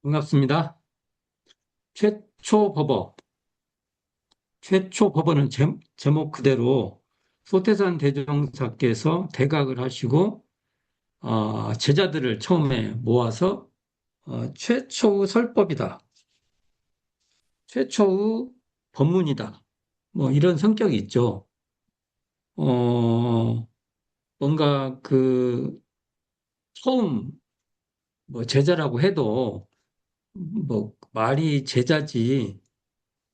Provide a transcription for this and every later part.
반갑습니다. 최초 법어. 최초 법어는 제목 그대로 소태산 대종사께서 대각을 하시고 제자들을 처음에 모아서 최초의 설법이다. 최초의 법문이다. 뭐 이런 성격이 있죠. 어, 뭔가 그 처음 뭐 제자라고 해도 뭐 말이 제자지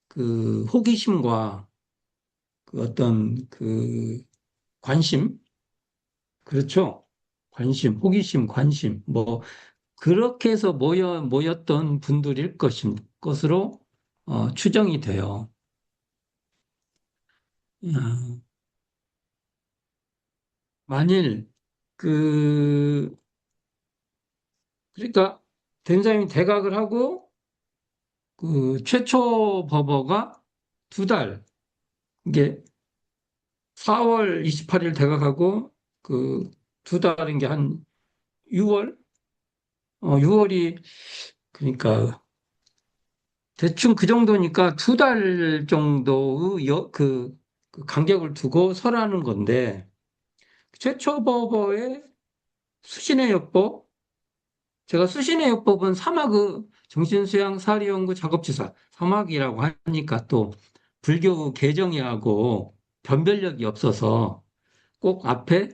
그 호기심과 그 어떤 그 관심, 그렇죠? 관심, 호기심, 관심, 뭐, 그렇게 해서 모였던 분들일 것으로 추정이 돼요. 어, 만일, 그, 그러니까, 된사님이 대각을 하고, 그, 최초 법어가 두 달, 이게 4월 28일 대각하고, 그, 두 달인 게 한 6월? 6월이, 그러니까, 대충 그 정도니까 두 달 정도의 그 간격을 두고 설하는 건데, 최초법어의 수신의 요법, 제가 수신의 요법은 사막의 정신수양 사리연구 작업지사, 사막이라고 하니까 또 불교 개정이하고 변별력이 없어서 꼭 앞에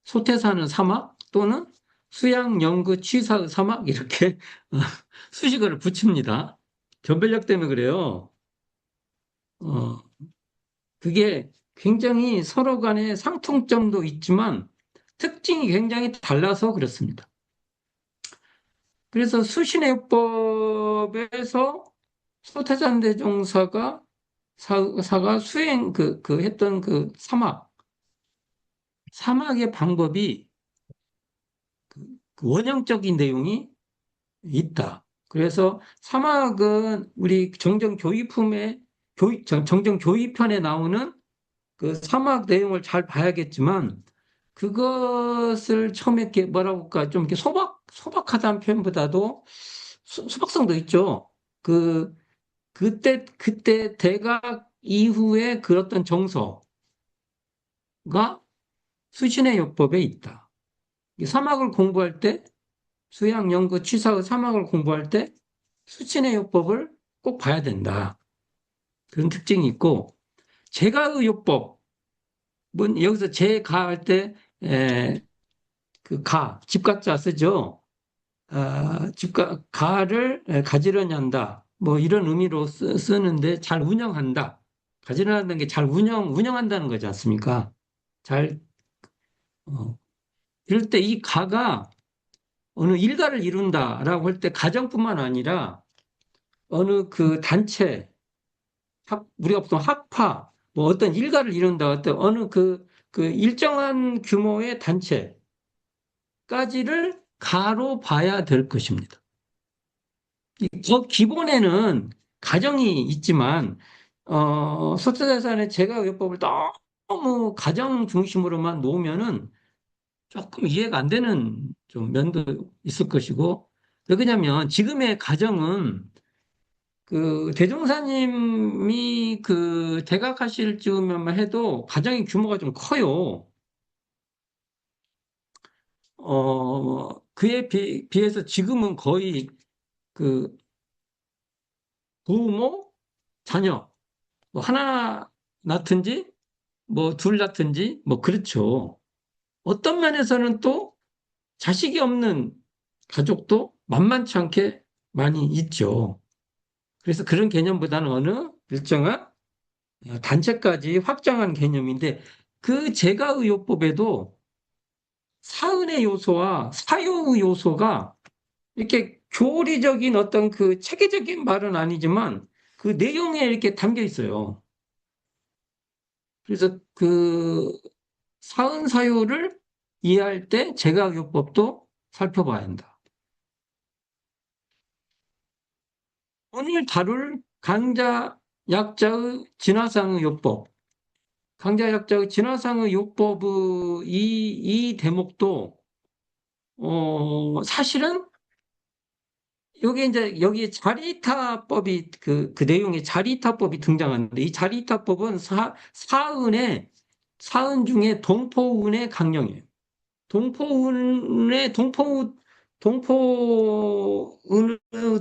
소태사는 사막 또는 수양연구 취사의 사막 이렇게 수식어를 붙입니다. 변별력 때문에 그래요. 어, 그게 굉장히 서로 간에 상통점도 있지만 특징이 굉장히 달라서 그렇습니다. 그래서 수신해법에서 소태산대종사가 사가 수행 그 했던 그 사막의 방법이 그 원형적인 내용이 있다. 그래서 사막은 우리 정정 교의편에 나오는 그 사막 내용을 잘 봐야겠지만 그것을 처음에 이렇게 뭐라고 할까 좀 이렇게 소박하다는 표현보다도 소박성도 있죠. 그 그때 대각 이후에 그 어떤 정서가 수신의 요법에 있다. 이 사막을 공부할 때 수양 연구 취사의 사막을 공부할 때 수신의 요법을 꼭 봐야 된다. 그런 특징이 있고 제가의 요법 여기서 제가 할 때 집가자 쓰죠. 가를 가지런히 한다. 뭐 이런 의미로 쓰는데 잘 운영한다. 가지런하다는 게 잘 운영한다는 거지 않습니까? 잘, 이럴 때 이 가가 어느 일가를 이룬다라고 할 때 가정뿐만 아니라 어느 그 단체, 우리가 보통 학파, 뭐 어떤 일가를 이룬다, 어느 그 일정한 규모의 단체까지를 가로 봐야 될 것입니다. 저 기본에는 가정이 있지만 소득재산의 재가요법을 너무 가정 중심으로만 놓으면은 조금 이해가 안 되는 좀 면도 있을 것이고 왜 그러냐면 지금의 가정은 그 대종사님이 그 대각하실 즈음에만 해도 가정의 규모가 좀 커요. 그에 비해서 지금은 거의 그 부모, 자녀 뭐 하나 낳든지 뭐 둘 낳든지 뭐 그렇죠. 어떤 면에서는 또 자식이 없는 가족도 만만치 않게 많이 있죠. 그래서 그런 개념보다는 어느 일정한 단체까지 확장한 개념인데 그 제가의요법에도 사은의 요소와 사유의 요소가 이렇게 교리적인 어떤 그 체계적인 말은 아니지만 그 내용에 이렇게 담겨 있어요. 그래서 그 사은 사유를 이해할 때 제각요법도 살펴봐야 한다. 오늘 다룰 강자 약자의 진화상의 요법, 강자 약자의 진화상의 요법의 이 대목도 사실은 여기 이제 여기 자리이타법이 그 내용에 자리이타법이 등장하는데 이 자리이타법은 사은 중에 동포운의 강령이에요. 동포운의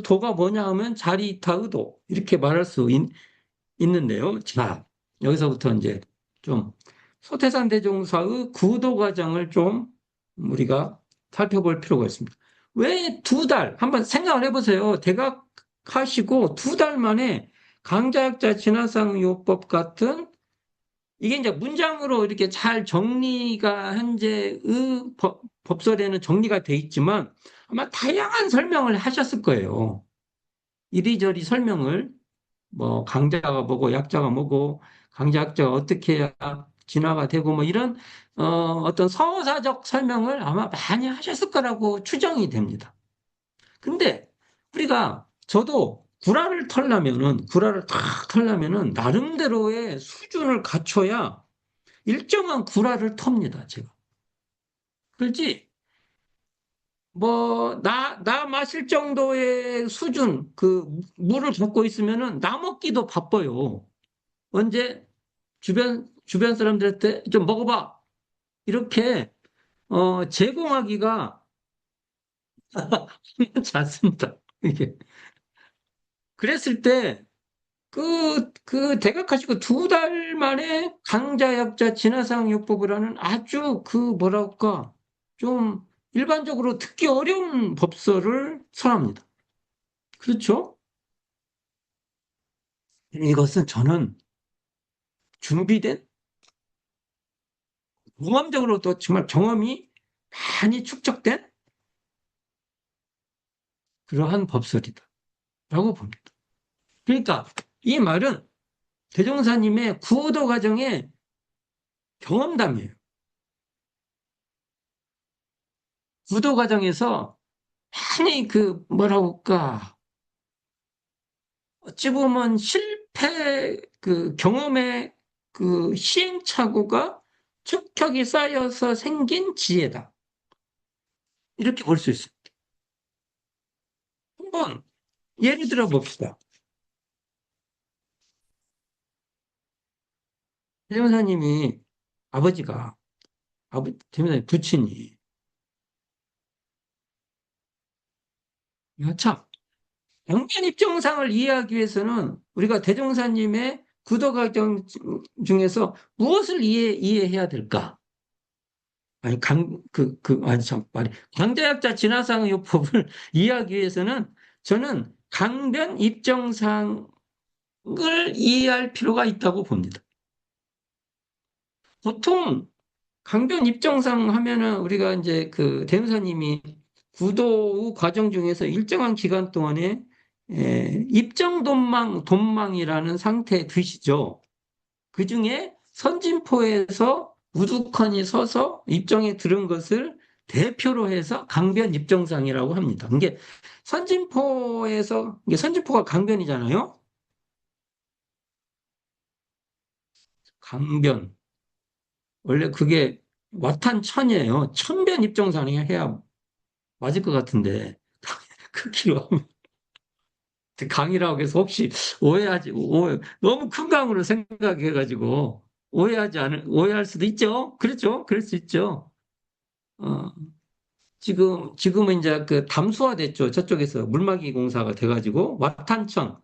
도가 뭐냐 하면 자리이타의 도 이렇게 말할 수 있는데요. 자, 여기서부터 이제 좀 소태산 대종사의 구도 과정을 좀 우리가 살펴볼 필요가 있습니다. 왜 두 달, 한번 생각을 해보세요. 대각하시고 두 달 만에 강자약자 진화상요법 같은 이게 이제 문장으로 이렇게 잘 정리가 현재의 법설에는 정리가 돼 있지만 아마 다양한 설명을 하셨을 거예요. 이리저리 설명을 뭐 강자가 뭐고 약자가 뭐고 강자약자가 어떻게 해야 진화가 되고 뭐 이런 어떤 서사적 설명을 아마 많이 하셨을 거라고 추정이 됩니다. 근데 우리가 저도 구라를 탁 털려면은 나름대로의 수준을 갖춰야 일정한 구라를 텁니다, 제가. 그렇지? 뭐, 나 마실 정도의 수준, 물을 갖고 있으면은 나 먹기도 바빠요. 언제 주변 사람들한테 좀 먹어봐. 이렇게, 제공하기가 쉽지 않습니다. 이게. 그랬을 때, 대각하시고 두 달 만에 강자약자 진화상요법을 하는 아주 뭐랄까, 좀 일반적으로 듣기 어려운 법설을 선합니다. 그렇죠? 이것은 저는 준비된, 경험적으로도 정말 경험이 많이 축적된 그러한 법설이다. 라고 봅니다. 그러니까 이 말은 대종사님의 구호도 과정의 경험담이에요. 구도 과정에서 많이 뭐라고 할까, 어찌 보면 실패 경험의 시행착오가 척척이 쌓여서 생긴 지혜다. 이렇게 볼 수 있습니다. 한번 예를 들어 봅시다. 대종사님이 아버지가 대종사님 부친이 참 양면 입정상을 이해하기 위해서는 우리가 대종사님의 구도 과정 중에서 무엇을 이해해야 될까? 아니, 아니, 참, 강자약자 진화상의 요법을 이해하기 위해서는 저는 강변 입정상을 이해할 필요가 있다고 봅니다. 보통 강변 입정상 하면은 우리가 이제 대무사님이 구도 과정 중에서 일정한 기간 동안에 입정 돈망이라는 상태에 드시죠. 그 중에 선진포에서 우두커니 서서 입정에 들은 것을 대표로 해서 강변 입정상이라고 합니다. 이게 선진포가 강변이잖아요. 강변. 원래 그게 와탄천이에요. 천변 입정상이 해야 맞을 것 같은데. 크기로 하면 강이라고 해서 혹시 너무 큰 강으로 생각해가지고 오해할 수도 있죠. 그렇죠. 그럴 수 있죠. 어, 지금은 이제 담수화 됐죠. 저쪽에서 물막이 공사가 돼가지고 와탄천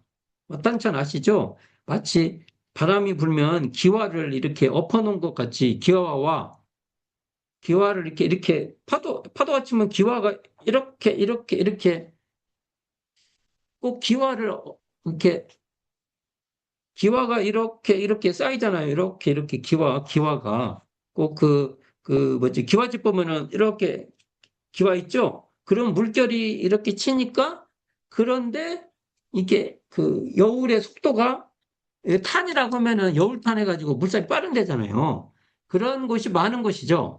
아시죠? 마치 바람이 불면 기와를 이렇게 엎어놓은 것 같이 기와를 이렇게 파도가 치면 기와가 이렇게 꼭 이렇게 기와가 이렇게 쌓이잖아요. 이렇게 기와가 꼭 뭐지 기와집 보면은 이렇게 기와 있죠? 그런 물결이 이렇게 치니까 그런데 이게 여울의 속도가 탄이라고 하면은 여울탄 해가지고 물살이 빠른 데잖아요. 그런 곳이 많은 것이죠.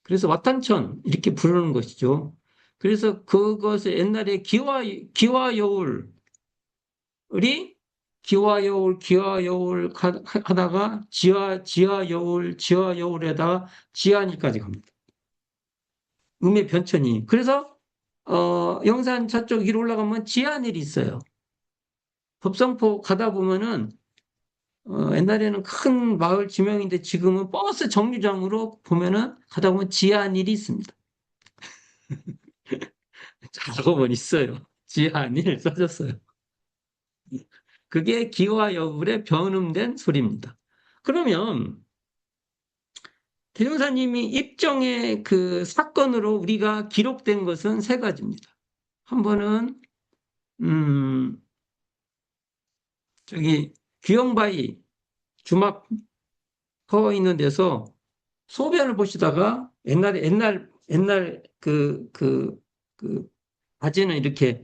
그래서 와탄천 이렇게 부르는 것이죠. 그래서 그것을 옛날에 기와여울이 기와여울 하다가 지하여울에다가 지하니까지 갑니다. 음의 변천이. 그래서 영산 저쪽 위로 올라가면 지하늘이 있어요. 법성포 가다 보면은 옛날에는 큰 마을 지명인데 지금은 버스 정류장으로 보면은 가다 보면 지하늘이 있습니다. 알고 보면 있어요. 지하늘 써졌어요. 그게 기와 여불의 변음된 소리입니다. 그러면 대종사님이 입정의 그 사건으로 우리가 기록된 것은 세 가지입니다. 한 번은 음, 저기 귀영바위 주막 퍼 있는 데서 소변을 보시다가 옛날 그 바지는 이렇게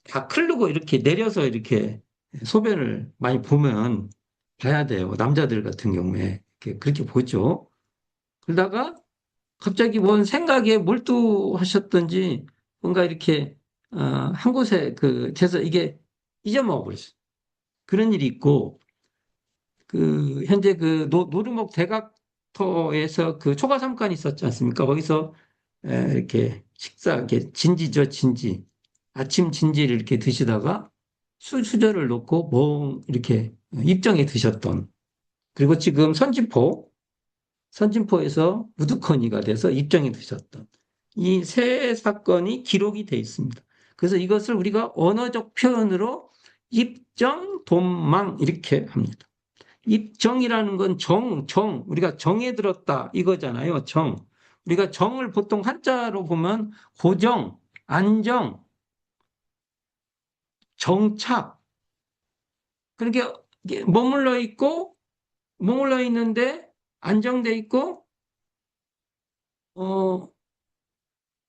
다 클르고 이렇게 내려서 이렇게 소변을 많이 보면 봐야 돼요. 남자들 같은 경우에 그렇게 보죠. 그러다가 갑자기 뭔 생각에 몰두하셨던지 뭔가 이렇게 한 곳에 돼서 이게 잊어먹어 버렸어요. 그런 일이 있고 현재 노르목 대각터에서 그 초가삼간이 있었지 않습니까? 거기서 이렇게 이렇게 진지죠, 진지. 아침 진지를 이렇게 드시다가 수저를 놓고 이렇게 입정에 드셨던. 그리고 지금 선진포에서 우두커니가 돼서 입정에 드셨던. 이 세 사건이 기록이 돼 있습니다. 그래서 이것을 우리가 언어적 표현으로 입정, 돈망 이렇게 합니다. 입정이라는 건 우리가 정에 들었다 이거잖아요. 정. 우리가 정을 보통 한자로 보면 고정, 안정, 정착. 그렇게 이게 머물러 있는데 안정돼 있고, 어,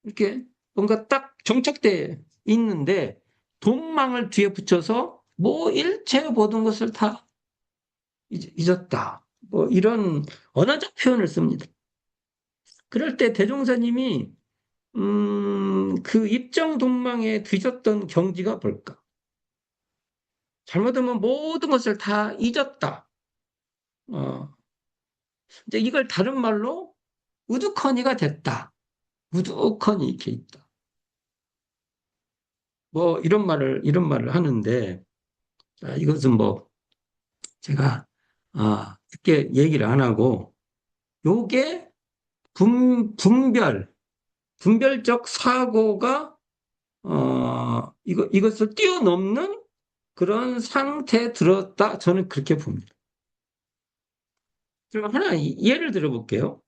이렇게 뭔가 딱 정착돼 있는데 돈망을 뒤에 붙여서 뭐 일체 모든 것을 다 잊었다. 뭐 이런 언어적 표현을 씁니다. 그럴 때 대종사님이 그 입정 돈망에 드셨던 경지가 뭘까? 잘못하면 모든 것을 다 잊었다. 어, 이제 이걸 다른 말로 우두커니가 됐다. 우두커니 이렇게 있다. 뭐 이런 말을 하는데 이것은 뭐 제가 쉽게 얘기를 안 하고 요게 분별적 사고가 이것을 뛰어넘는 그런 상태에 들었다. 저는 그렇게 봅니다. 그럼 하나 예를 들어볼게요.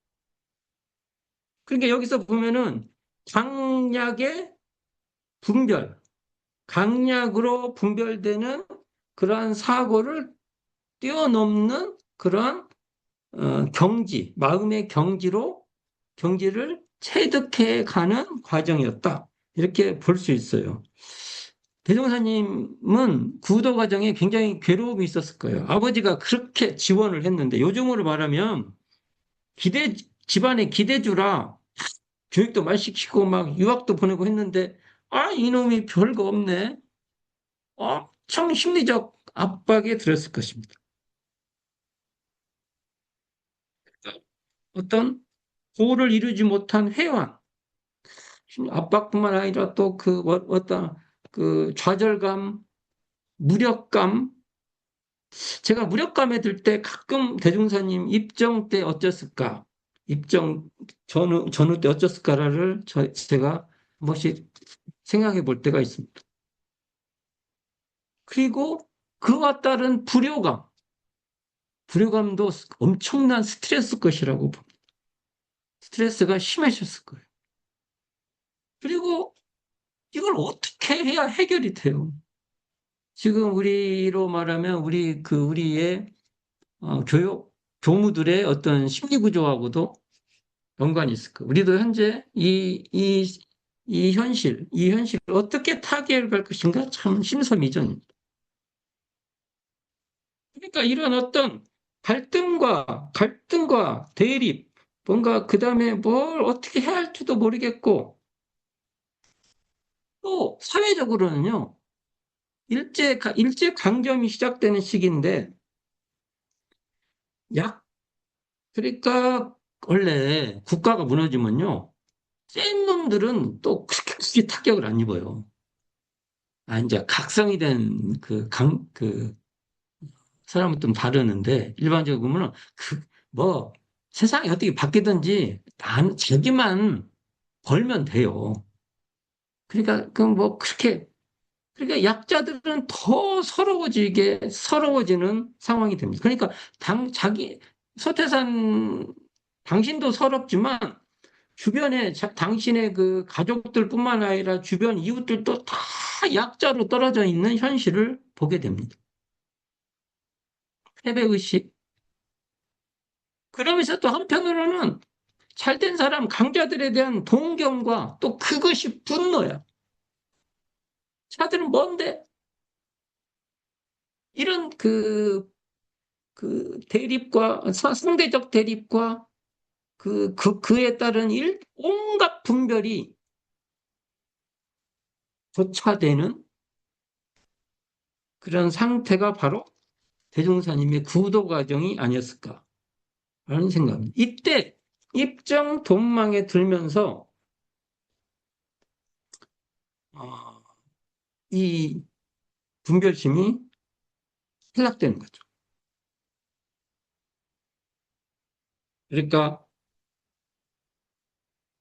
그러니까 여기서 보면은 강약의 분별, 강약으로 분별되는 그러한 사고를 뛰어넘는 그러한 마음의 경지를 체득해 가는 과정이었다. 이렇게 볼 수 있어요. 대종사님은 구도 과정에 굉장히 괴로움이 있었을 거예요. 아버지가 그렇게 지원을 했는데 요즘으로 말하면 기대 집안의 기대주라 교육도 많이 시키고 막 유학도 보내고 했는데 이놈이 별거 없네. 엄청 심리적 압박에 들었을 것입니다. 어떤 고를 이루지 못한 회한, 압박뿐만 아니라 또 어떤 좌절감, 무력감. 제가 무력감에 들 때 가끔 대종사님 입정 때 어쩌을까? 입정 전후 때 어쩌을까를 제가 한 번씩 생각해 볼 때가 있습니다. 그리고 그와 따른 불효감도 엄청난 스트레스 것이라고 봅니다. 스트레스가 심하셨을 거예요. 그리고 이걸 어떻게 해야 해결이 돼요? 지금 우리로 말하면 우리의 교무들의 어떤 심리 구조하고도 연관이 있을 거예요. 우리도 현재 이 현실을 어떻게 타개할 것인가 참 심서미정입니다. 그러니까 이런 어떤 갈등과 대립, 뭔가 그 다음에 뭘 어떻게 해야 할지도 모르겠고, 또 사회적으로는요, 일제 강점이 시작되는 시기인데, 약, 그러니까 원래 국가가 무너지면요, 센 놈들은 또 그렇게 타격을 안 입어요. 아, 이제 각성이 된 그 사람은 좀 다르는데, 일반적으로 보면은, 뭐, 세상이 어떻게 바뀌든지, 자기만 벌면 돼요. 그러니까, 그러니까 약자들은 더 서러워지는 상황이 됩니다. 그러니까, 서태산, 당신도 서럽지만, 주변에 당신의 그 가족들뿐만 아니라 주변 이웃들도 다 약자로 떨어져 있는 현실을 보게 됩니다. 패배의식. 그러면서 또 한편으로는 잘된 사람, 강자들에 대한 동경과 또 그것이 분노야. 자들은 뭔데? 이런 그 대립과, 상대적 대립과 그에 따른 온갖 분별이 교차되는 그런 상태가 바로 대종사님의 구도 과정이 아니었을까라는 생각입니다. 이때 입정 돈망에 들면서 어, 이 분별심이 탈락되는 거죠. 그러니까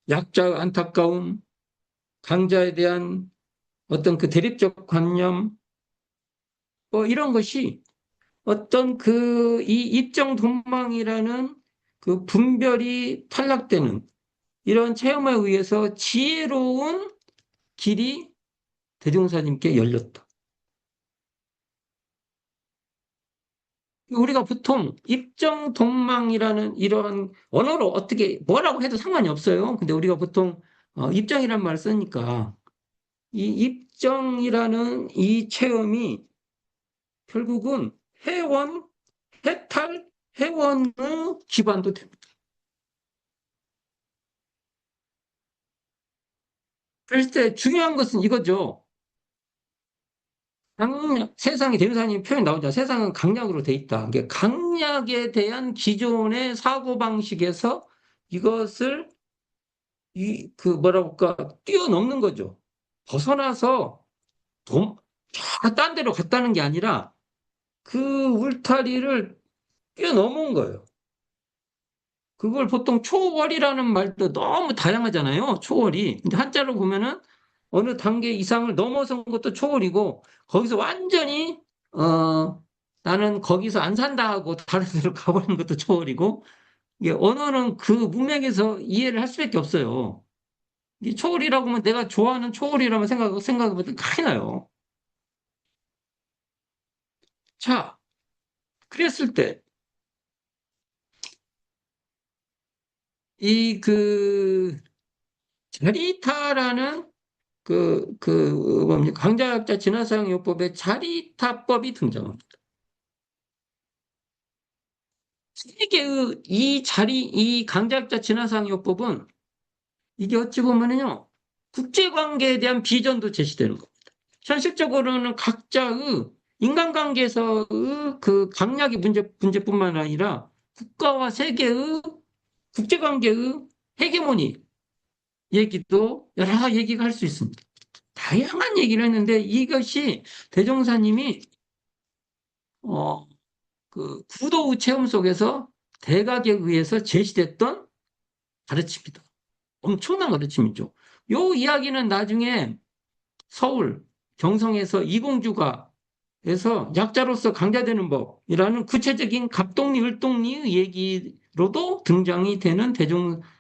약자의 안타까움, 강자에 대한 어떤 그 대립적 관념, 뭐 이런 것이 어떤 이 입정 돈망이라는 그 분별이 탈락되는 이런 체험에 의해서 지혜로운 길이 대종사님께 열렸다. 우리가 보통 입정 동망이라는 이런 언어로 어떻게 뭐라고 해도 상관이 없어요. 근데 우리가 보통 입정이란 말을 쓰니까 이 입정이라는 이 체험이 결국은 회원, 해탈, 회원의 기반도 됩니다. 그럴 때 중요한 것은 이거죠. 세상에 대유사님 표현 나오죠. 세상은 강약으로 돼 있다. 이게 강약에 대한 기존의 사고방식에서 이것을 뭐라고 할까, 뛰어넘는 거죠. 벗어나서 딴 데로 갔다는 게 아니라 그 울타리를 뛰어넘은 거예요. 그걸 보통 초월이라는 말도 너무 다양하잖아요. 초월이. 근데 한자로 보면은 어느 단계 이상을 넘어선 것도 초월이고, 거기서 완전히, 어, 나는 거기서 안 산다 하고 다른 데로 가버리는 것도 초월이고, 이게 언어는 그 문맥에서 이해를 할 수밖에 없어요. 이 초월이라고 하면 내가 좋아하는 초월이라면 생각해보면 큰일 나요. 자, 그랬을 때, 이 자리타라는 뭡니까? 강자약자 진화사용요법에 자리타법이 등장합니다. 세계의 이 강자약자 진화사용요법은 이게 어찌 보면은요, 국제관계에 대한 비전도 제시되는 겁니다. 현실적으로는 각자의 인간관계에서의 그 강약의 문제뿐만 아니라 국가와 세계의 국제관계의 헤게모니 얘기도 여러 얘기가 할 수 있습니다. 다양한 얘기를 했는데 이것이 대종사님이 어, 그 구도의 체험 속에서 대각에 의해서 제시됐던 가르침이다. 엄청난 가르침이죠. 요 이야기는 나중에 서울 경성에서 이공주가 에서 약자로서 강자되는 법이라는 구체적인 갑동리, 을동리의 얘기로도 등장이 되는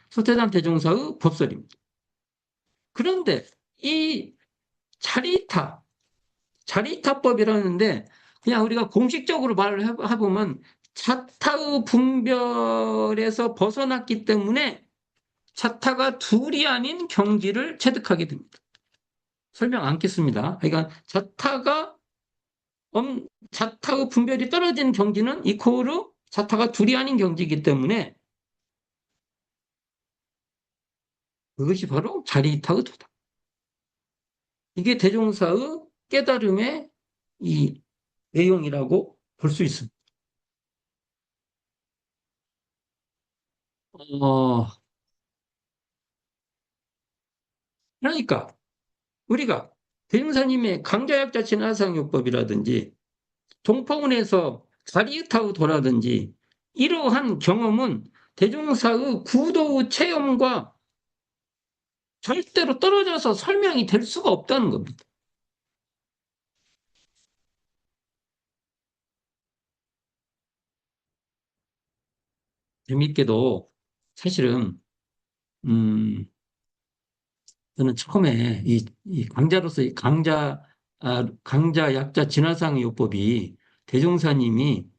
서태산 대종사의 법설입니다. 그런데 이 자리타, 자리타법이라는데 그냥 우리가 공식적으로 말을 해보면 자타의 분별에서 벗어났기 때문에 자타가 둘이 아닌 경지를 체득하게 됩니다. 설명 않겠습니다. 그러니까 자타의 분별이 떨어진 경지는 이코르 자타가 둘이 아닌 경지이기 때문에 그것이 바로 자리타의 도다. 이게 대종사의 깨달음의 이 내용이라고 볼 수 있습니다. 어, 그러니까 우리가 대종사님의 강자약자 진화상요법이라든지 동포문에서 가리타우 도라든지 이러한 경험은 대종사의 구도 체험과 절대로 떨어져서 설명이 될 수가 없다는 겁니다. 재밌게도 사실은 음, 저는 처음에 이 강자로서 이 강자 약자 진화상 요법이 대종사님이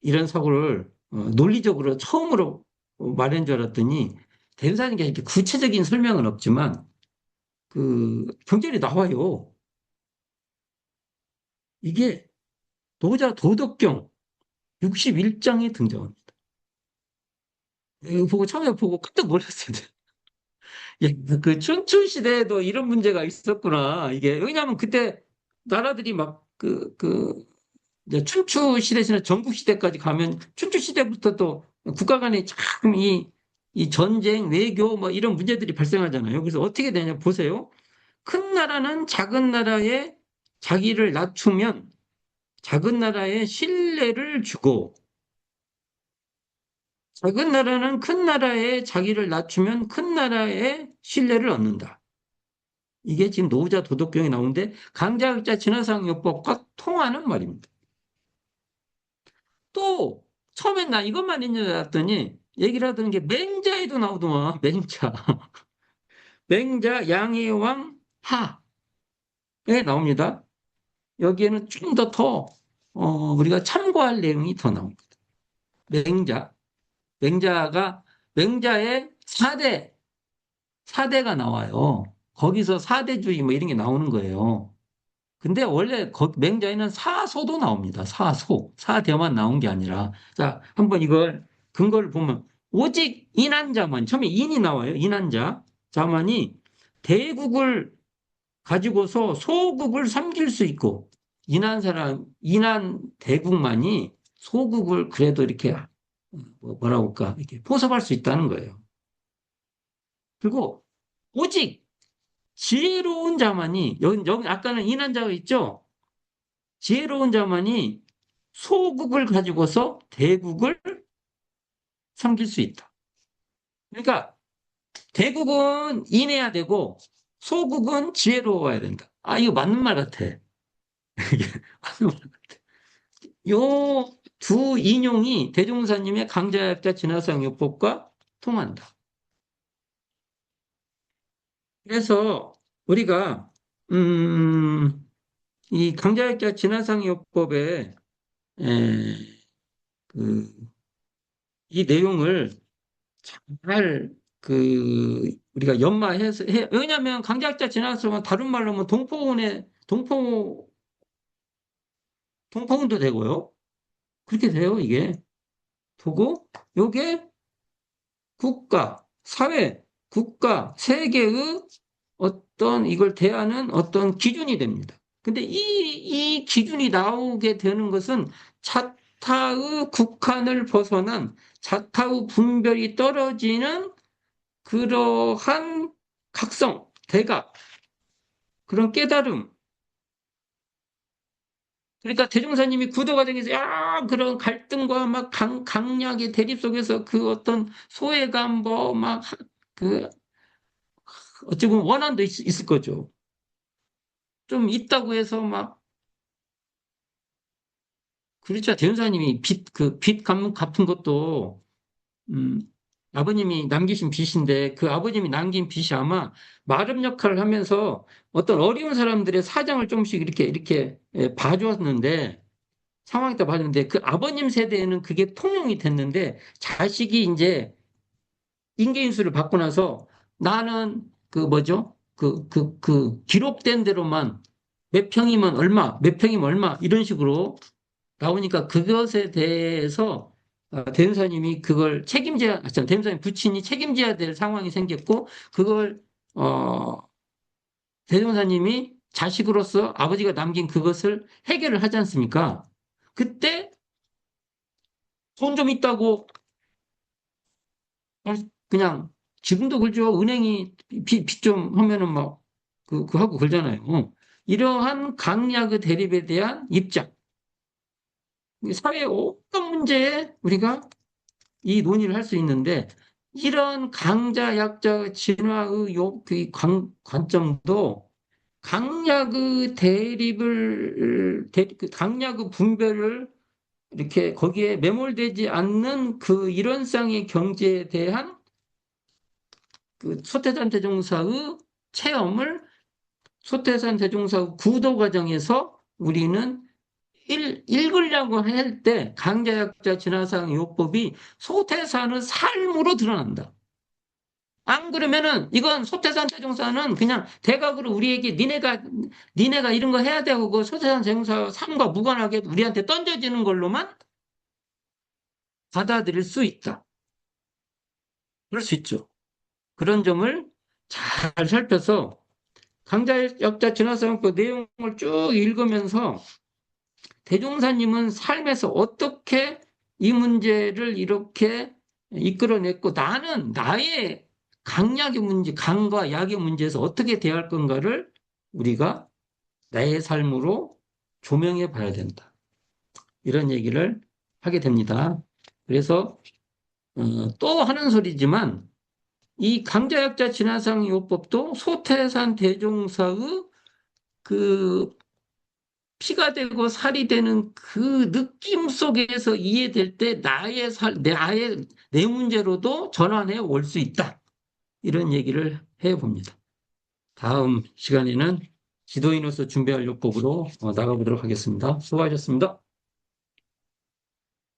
이런 사고를 논리적으로 처음으로 말한 줄 알았더니 대종사님께 이렇게 구체적인 설명은 없지만 그 경전이 나와요. 이게 노자 도덕경 61장에 등장합니다. 이거 보고 처음에 보고 깜짝 놀랐어요. 예, 그 춘추 시대에도 이런 문제가 있었구나. 이게 왜냐하면 그때 나라들이 막 이제 춘추 시대에서는 전국 시대까지 가면 춘추 시대부터 또 국가 간에 참 이 전쟁, 외교 뭐 이런 문제들이 발생하잖아요. 그래서 어떻게 되냐 보세요. 큰 나라는 작은 나라에 자기를 낮추면 작은 나라에 신뢰를 주고 작은 나라는 큰 나라에 자기를 낮추면 큰 나라에 신뢰를 얻는다. 이게 지금 노자 도덕경에 나오는데 강자극자 진화상요법과 통하는 말입니다. 또 처음엔 나 이것만 있는 줄 알았더니 얘기를 하던 게 맹자에도 나오더만 맹자. 맹자 양해왕 하에 나옵니다. 여기에는 좀 더 우리가 참고할 내용이 더 나옵니다. 맹자. 맹자의 사대가 나와요. 거기서 사대주의 뭐 이런 게 나오는 거예요. 근데 원래 맹자에는 사소도 나옵니다. 사대만 나온 게 아니라. 자, 한번 이걸 근거를 보면 오직 인한자만 처음에 인이 나와요. 인한자 자만이 대국을 가지고서 소국을 섬길 수 있고 인한 대국만이 소국을 그래도 이렇게 뭐라고 할까 이렇게 포섭할 수 있다는 거예요. 그리고 오직 지혜로운 자만이 여기 아까는 인한자가 있죠. 지혜로운 자만이 소국을 가지고서 대국을 섬길 수 있다. 그러니까 대국은 인해야 되고 소국은 지혜로워야 된다. 아, 이거 맞는 말 같아. 이게 맞는 말 같아. 요 두 인용이 대종사님의 강자약자 진화상요법과 통한다. 그래서 우리가 이 강자약자 진화상요법의 그, 이 내용을 잘 우리가 연마해서 왜냐하면 강자학자 지나서면 다른 말로 하면 동포운도 되고요. 그렇게 돼요, 이게. 보고 요게 세계의 어떤 이걸 대하는 어떤 기준이 됩니다. 근데 이 기준이 나오게 되는 것은 자타의 국한을 벗어난 자타의 분별이 떨어지는 그러한 각성, 대각, 그런 깨달음. 그러니까 대종사님이 구도 과정에서 그런 갈등과 막 강약의 대립 속에서 그 어떤 소외감, 뭐, 막, 그, 어찌 보면 원한도 있을 거죠. 좀 있다고 해서 막, 그렇죠. 대종사님이 빚 갚은 것도, 음, 아버님이 남기신 빚인데 그 아버님이 남긴 빚이 아마 마름 역할을 하면서 어떤 어려운 사람들의 사정을 조금씩 이렇게 봐주었는데 상황에 따라 봐줬는데 그 아버님 세대에는 그게 통용이 됐는데 자식이 이제 인계인수를 받고 나서 나는 그 뭐죠? 기록된 대로만 몇 평이면 얼마 이런 식으로 나오니까 그것에 대해서 대행사님이 그걸 대행사님 부친이 책임져야 될 상황이 생겼고 그걸 어, 대행사님이 자식으로서 아버지가 남긴 그것을 해결을 하지 않습니까? 그때 돈 좀 있다고 그냥 지금도 그러죠. 은행이 빚 좀 하면은 막, 그 하고 그러잖아요. 이러한 강약의 대립에 대한 입장. 사회의 어떤 문제에 우리가 이 논의를 할 수 있는데, 이런 강자, 약자, 진화의 관점도 강약의 그 강약의 분별을 이렇게 거기에 매몰되지 않는 그 일원상의 경제에 대한 그 소태산 대종사의 체험을 소태산 대종사 구도 과정에서 우리는 읽으려고 할 때 강자약자 진화상 요법이 소태산의 삶으로 드러난다. 안 그러면은 이건 소태산 대종사는 그냥 대각으로 우리에게 니네가 이런 거 해야 되고 그 소태산 대종사 삶과 무관하게 우리한테 던져지는 걸로만 받아들일 수 있다. 그럴 수 있죠. 그런 점을 잘 살펴서 강자역자 진화사용법 내용을 쭉 읽으면서 대종사님은 삶에서 어떻게 이 문제를 이렇게 이끌어냈고 나는 나의 강약의 문제, 강과 약의 문제에서 어떻게 대할 건가를 우리가 나의 삶으로 조명해 봐야 된다. 이런 얘기를 하게 됩니다. 그래서 또 하는 소리지만 이 강자약자 진화상 요법도 소태산 대종사의 그 피가 되고 살이 되는 그 느낌 속에서 이해될 때 내 문제로도 전환해 올 수 있다. 이런 얘기를 해 봅니다. 다음 시간에는 지도인으로서 준비할 요법으로 나가보도록 하겠습니다. 수고하셨습니다.